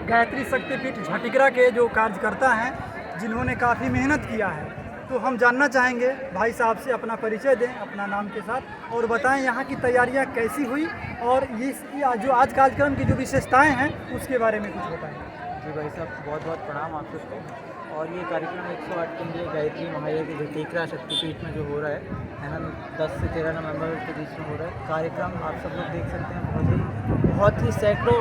गायत्री शक्तिपीठ झटिकरा के जो कार्यकर्ता हैं, जिन्होंने काफ़ी मेहनत किया है। तो हम जानना चाहेंगे भाई साहब से, अपना परिचय दें अपना नाम के साथ और बताएं यहाँ की तैयारियाँ कैसी हुई और ये जो आज कार्यक्रम की जो विशेषताएं हैं उसके बारे में कुछ बताएं। जी भाई साहब, बहुत बहुत प्रणाम आप सबको। और ये कार्यक्रम 108 केंद्रीय गायत्री महायज्ञ झटिकरा शक्तिपीठ में जो हो रहा है ना, 10 से 13 नवंबर के बीच में हो रहा है कार्यक्रम। आप सब लोग देख सकते हैं, बहुत ही सैकड़ों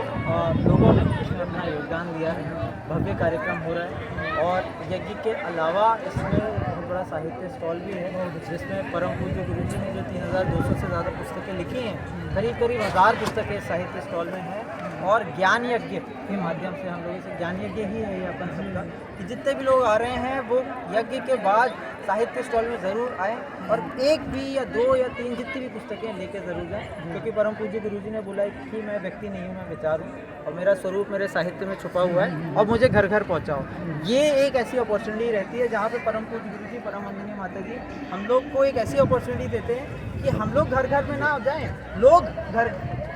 लोगों ने इसमें अपना योगदान दिया है। भव्य कार्यक्रम हो रहा है और यज्ञ के अलावा इसमें बहुत बड़ा साहित्य स्टॉल भी है, जिसमें परम पूज्य गुरुजी ने जो 3200 से ज़्यादा पुस्तकें लिखी हैं, करीब 1000 पुस्तकें साहित्य स्टॉल में हैं। और ज्ञान यज्ञ के माध्यम से हम लोगों से ज्ञान यज्ञ ही है ये अपन सबका, कि जितने भी लोग आ रहे हैं वो यज्ञ के बाद साहित्य स्टॉल में ज़रूर आएँ और एक भी या 2 या 3 जितनी भी पुस्तकें लेके ज़रूर जाएँ, क्योंकि परम पूज्य गुरुजी ने बोला है कि मैं व्यक्ति नहीं हूँ, मैं विचार हूँ और मेरा स्वरूप मेरे साहित्य में छुपा हुआ है और मुझे घर घर पहुँचाओ। ये एक ऐसी अपॉर्चुनिटी रहती है जहाँ पे परम पूज्य गुरुजी, परम वंदनीय माता जी हम लोग को एक ऐसी अपॉर्चुनिटी देते हैं कि हम लोग घर घर में ना जाएँ, लोग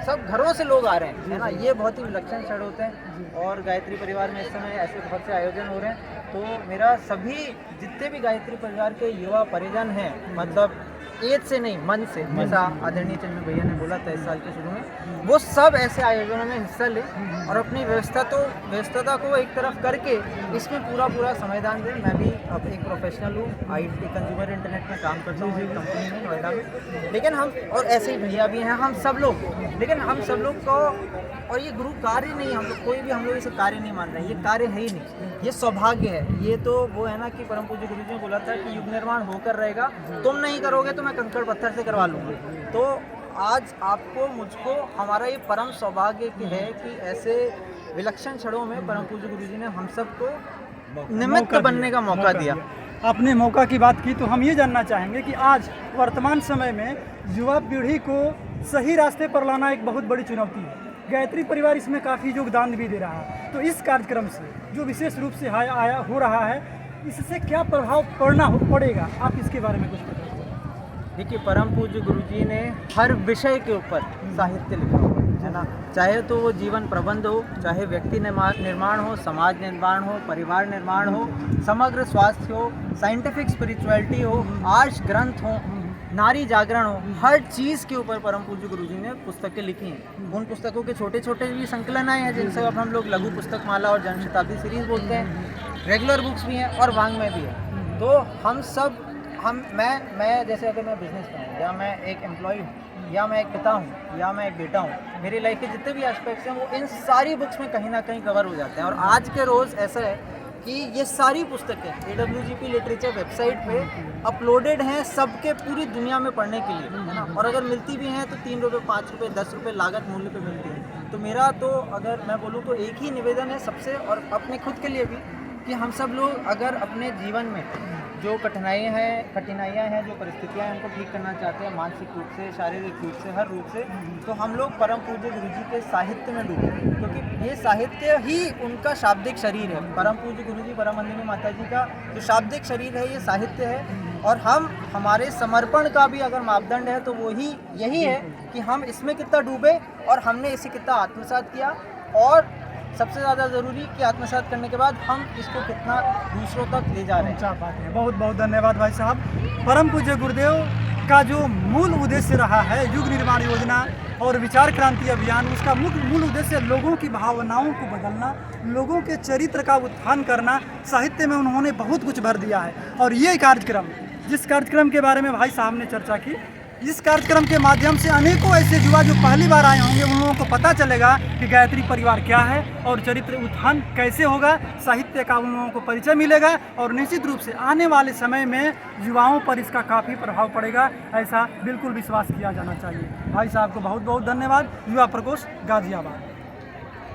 सब घरों से लोग आ रहे हैं, है ना। ये बहुत ही विलक्षण क्षण होते हैं और गायत्री परिवार में इस समय ऐसे बहुत से आयोजन हो रहे हैं। तो मेरा सभी जितने भी गायत्री परिवार के युवा परिजन हैं, मतलब एज से नहीं मन से, जैसा आदरणीय चंद्र भैया ने बोला था इस साल के शुरू में, वो सब ऐसे आयोजनों में हिस्सा लें और अपनी व्यस्तता को एक तरफ करके इसमें पूरा समयदान दें। मैं भी अब एक प्रोफेशनल हूँ, IT कंज्यूमर इंटरनेट में काम करता हूँ एक कंपनी में नोएडा में, लेकिन हम और ऐसे ही भैया भी हैं, हम सब लोग, लेकिन हम सब लोग को, और ये गुरु कार्य नहीं, हम लोग कोई भी हम लोग इसे कार्य नहीं मान रहे हैं, ये कार्य है ही नहीं, ये सौभाग्य है। ये तो वो है ना कि परम पूज्य गुरु जी ने बोला था कि युग निर्माण होकर रहेगा, तुम नहीं करोगे तो मैं कंकड़ पत्थर से करवा लूँगा। तो आज आपको मुझको हमारा ये परम सौभाग्य है कि ऐसे विलक्षण क्षणों में परम पूज्य गुरु जी ने हम सबको निमित्त बनने का मौका दिया। आपने मौका की बात की तो हम ये जानना चाहेंगे कि आज वर्तमान समय में युवा पीढ़ी को सही रास्ते पर लाना एक बहुत बड़ी चुनौती है। गायत्री परिवार इसमें काफ़ी योगदान भी दे रहा है, तो इस कार्यक्रम से जो विशेष रूप से आया हो रहा है, इससे क्या प्रभाव पड़ेगा, आप इसके बारे में कुछ बताइए। देखिए, परम पूज्य गुरुजी ने हर विषय के ऊपर साहित्य लिखा हुआ है ना, चाहे तो वो जीवन प्रबंध हो, चाहे व्यक्ति निर्माण हो, समाज निर्माण हो, परिवार निर्माण हो, समग्र स्वास्थ्य हो, साइंटिफिक स्पिरिचुअलिटी हो, आर्ष ग्रंथ हो, नारी जागरण हो, हर चीज़ के ऊपर परम पूज्य गुरुजी ने पुस्तकें लिखी हैं। उन पुस्तकों के छोटे छोटे भी संकलन आए हैं, जिनसे अब हम लोग लघु पुस्तक माला और जन शताब्दी सीरीज़ बोलते हैं। रेगुलर बुक्स भी हैं और वांग्मय भी है। तो हम सब मैं जैसे अगर मैं बिजनेसमैन हूँ, या मैं एक एम्प्लॉय हूँ, या मैं एक पिता हूँ, या मैं एक बेटा हूँ, मेरी लाइफ के जितने भी एस्पेक्ट्स हैं वो इन सारी बुक्स में कहीं ना कहीं कवर हो जाते हैं। और आज के रोज़ ऐसा है कि ये सारी पुस्तकें AWGP लिटरेचर वेबसाइट पे अपलोडेड हैं सबके, पूरी दुनिया में पढ़ने के लिए, है ना। और अगर मिलती भी हैं तो 3 रुपये, 5 रुपये, 10 रुपये लागत मूल्य पे मिलती है। तो मेरा तो अगर मैं बोलूँ तो एक ही निवेदन है सबसे, और अपने खुद के लिए भी, कि हम सब लोग अगर अपने जीवन में जो कठिनाइयाँ हैं, जो परिस्थितियाँ हैं, उनको ठीक करना चाहते हैं, मानसिक रूप से, शारीरिक रूप से, हर रूप से, तो हम लोग परम पूज्य गुरुजी के साहित्य में डूबे, क्योंकि ये साहित्य ही उनका शाब्दिक शरीर है। परम पूज्य गुरुजी, परम वंदनीय माता जी का जो शाब्दिक शरीर है, ये साहित्य है। और हमारे समर्पण का भी अगर मापदंड है तो यही है कि हम इसमें कितना डूबे और हमने इसे कितना आत्मसात किया, और सबसे ज़्यादा ज़रूरी कि आत्मसात करने के बाद हम इसको कितना दूसरों तक ले जा रहे हैं। बात है। बहुत बहुत धन्यवाद भाई साहब। परम पूज्य गुरुदेव का जो मूल उद्देश्य रहा है युग निर्माण योजना और विचार क्रांति अभियान, उसका मूल उद्देश्य लोगों की भावनाओं को बदलना, लोगों के चरित्र का उत्थान करना। साहित्य में उन्होंने बहुत कुछ भर दिया है। और ये कार्यक्रम, जिस कार्यक्रम के बारे में भाई साहब ने चर्चा की, इस कार्यक्रम के माध्यम से अनेकों ऐसे युवा जो पहली बार आए होंगे, उन लोगों को पता चलेगा कि गायत्री परिवार क्या है और चरित्र उत्थान कैसे होगा। साहित्य का उन लोगों को परिचय मिलेगा और निश्चित रूप से आने वाले समय में युवाओं पर इसका काफ़ी प्रभाव पड़ेगा, ऐसा बिल्कुल विश्वास किया जाना चाहिए। भाई साहब को बहुत बहुत धन्यवाद। युवा प्रकोष्ठ, गाजियाबाद।